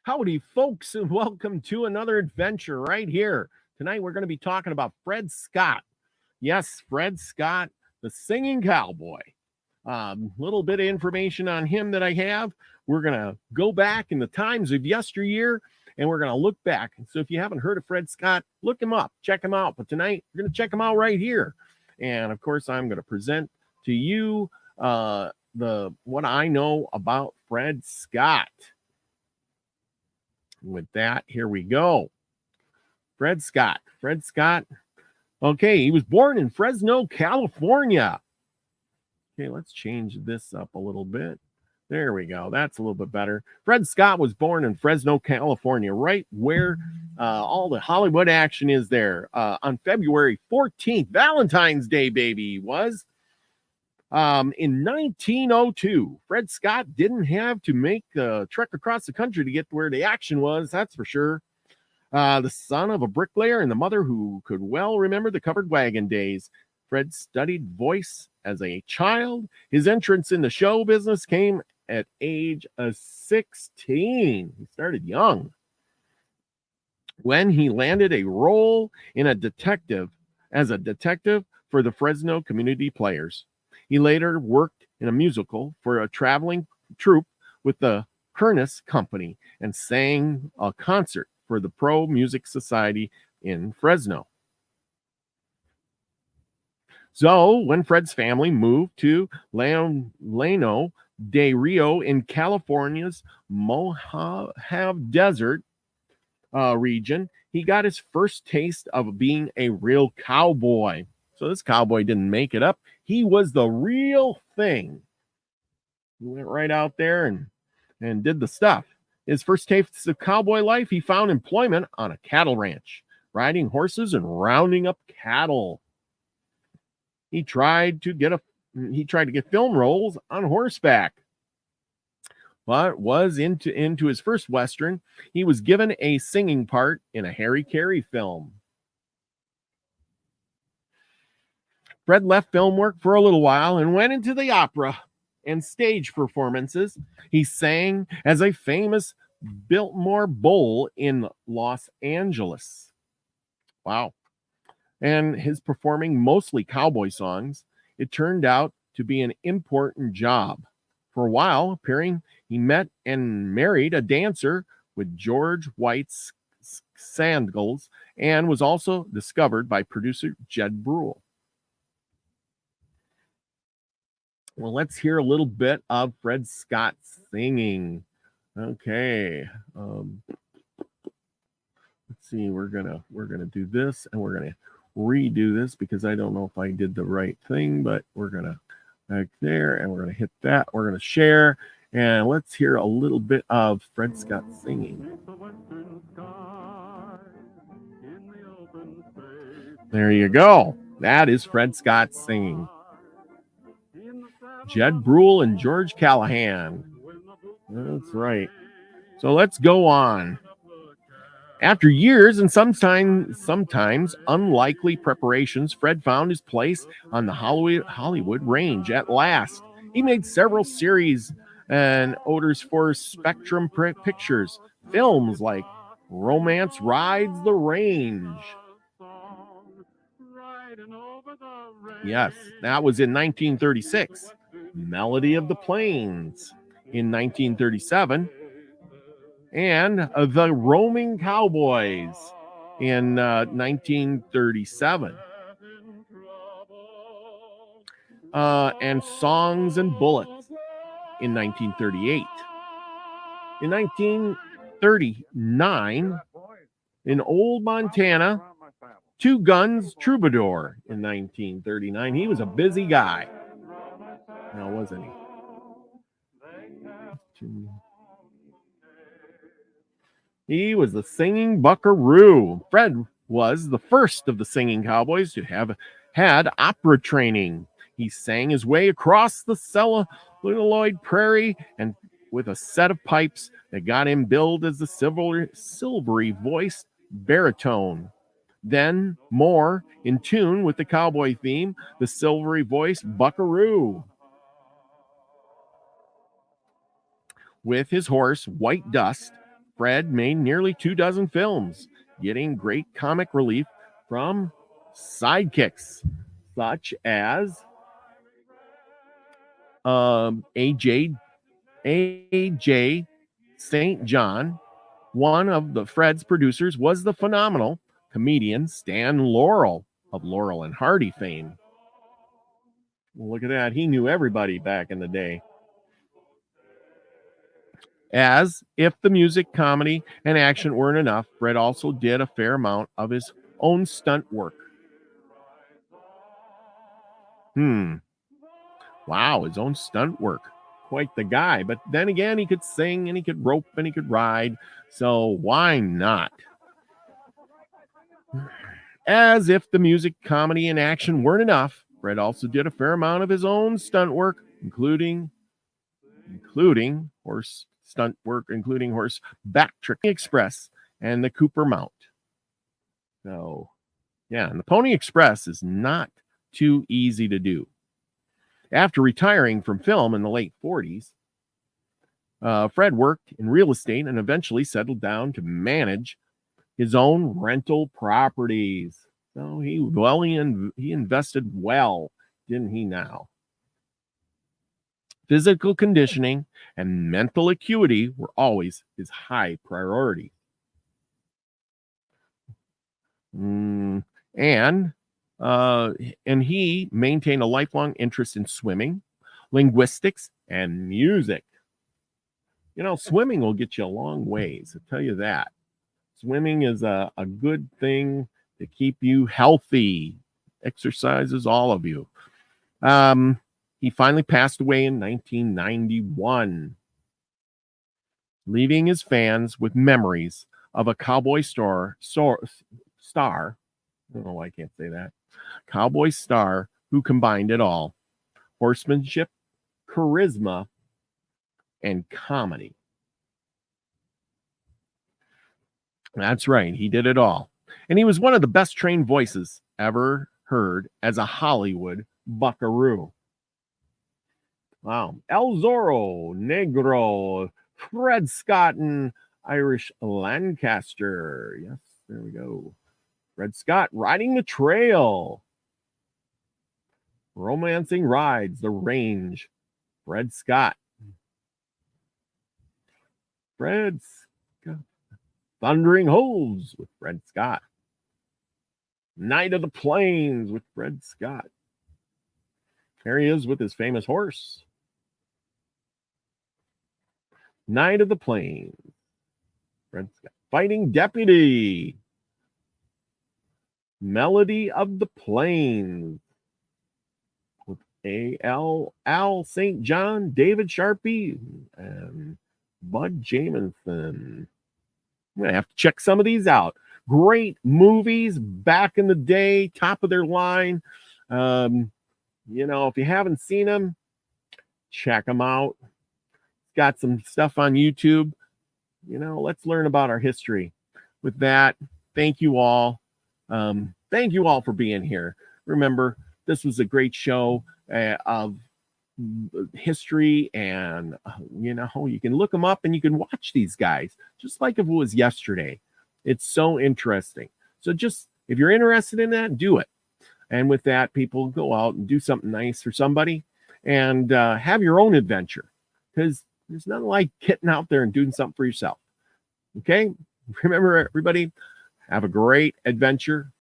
Howdy, folks, and welcome to another adventure right here. Tonight, we're going to be talking about Fred Scott. Yes, Fred Scott, the singing cowboy. Little bit of information on him that I have. We're going to go back in the times of yesteryear, and we're going to look back. So if you haven't heard of Fred Scott, look him up, check him out. But tonight, we're going to check him out right here. And, of course, I'm going to present to you what I know about Fred Scott. With that, here we go. Fred Scott. Okay, he was born in Fresno, California. Okay, let's change this up a little bit. There we go. That's a little bit better. Fred Scott was born in Fresno, California, right where all the Hollywood action is there. On February 14th, Valentine's Day, baby, he was. In 1902, Fred Scott didn't have to make the trek across the country to get to where the action was, that's for sure. The son of a bricklayer and the mother who could well remember the covered wagon days, Fred studied voice as a child. His entrance in the show business came at age of 16. He started young when he landed a role as a detective for the Fresno Community Players. He later worked in a musical for a traveling troupe with the Kernis Company and sang a concert for the Pro Music Society in Fresno. So when Fred's family moved to Llano de Rio in California's Mojave Desert region, he got his first taste of being a real cowboy. So this cowboy didn't make it up. He was the real thing. He went right out there and did the stuff. His first taste of cowboy life, he found employment on a cattle ranch, riding horses and rounding up cattle. He tried to get film roles on horseback, but was into his first Western. He was given a singing part in a Harry Carey film. Fred left film work for a little while and went into the opera and stage performances. He sang as a famous Biltmore Bull in Los Angeles. Wow. And his performing mostly cowboy songs, it turned out to be an important job. For a while, appearing, he met and married a dancer with George White's Sandals and was also discovered by producer Jed Brule. Well, let's hear a little bit of Fred Scott singing. Okay. Let's see. We're gonna do this, and we're gonna redo this because I don't know if I did the right thing, but we're gonna back there, and we're gonna hit that. We're gonna share, and let's hear a little bit of Fred Scott singing. There you go. That is Fred Scott singing. Jed Brule and George Callahan. That's right. So let's go on. After years and sometimes unlikely preparations, Fred found his place on the Hollywood range at last. He made several series and orders for Spectrum Pictures, films like Romance Rides the Range. Yes, that was in 1936. Melody of the Plains in 1937, and The Roaming Cowboys in 1937, and Songs and Bullets in 1938. In 1939, in Old Montana, Two Guns Troubadour in 1939. He was a busy guy. Now, wasn't he? He was the singing buckaroo. Fred was the first of the singing cowboys to have had opera training. He sang his way across the celluloid prairie and with a set of pipes that got him billed as the silvery voiced baritone. Then, more in tune with the cowboy theme, the silvery voiced buckaroo. With his horse, White Dust, Fred made nearly 24 films, getting great comic relief from sidekicks such as AJ St. John. One of the Fred's producers was the phenomenal comedian Stan Laurel of Laurel and Hardy fame. Well, look at that. He knew everybody back in the day. As if the music, comedy, and action weren't enough, Fred also did a fair amount of his own stunt work. Wow, his own stunt work. Quite the guy. But then again, he could sing and he could rope and he could ride. So why not? As if the music, comedy, and action weren't enough, Fred also did a fair amount of his own stunt work, including horse backtricking express and the Cooper Mount. So, yeah, and the Pony Express is not too easy to do. After retiring from film in the late 40s, Fred worked in real estate and eventually settled down to manage his own rental properties. So he invested well, didn't he now? Physical conditioning and mental acuity were always his high priority. And he maintained a lifelong interest in swimming, linguistics, and music. You know, swimming will get you a long ways, I'll tell you that. Swimming is a good thing to keep you healthy. Exercises all of you. He finally passed away in 1991, leaving his fans with memories of a cowboy star. I don't know why I can't say that. Cowboy star who combined it all: horsemanship, charisma, and comedy. That's right. He did it all. And he was one of the best trained voices ever heard as a Hollywood buckaroo. Wow. El Zorro, Negro, Fred Scott, and Irish Lancaster. Yes, there we go. Fred Scott riding the trail. Romancing rides the range. Fred Scott. Fred Scott. Thundering Hooves with Fred Scott. Night of the Plains with Fred Scott. There he is with his famous horse. Night of the Plains. Fred Scott. Fighting Deputy. Melody of the Plains with Al St. John, David Sharpie, and Bud Jamison. I'm going to have to check some of these out. Great movies back in the day, top of their line. You know, if you haven't seen them, check them out. Got some stuff on YouTube. You know, let's learn about our history. With that, thank you all. Thank you all for being here. Remember, this was a great show of history, and you know, you can look them up and you can watch these guys just like if it was yesterday. It's so interesting. So just, if you're interested in that, do it. And with that, people, go out and do something nice for somebody and have your own adventure, because there's nothing like getting out there and doing something for yourself. Okay? Remember, everybody, have a great adventure.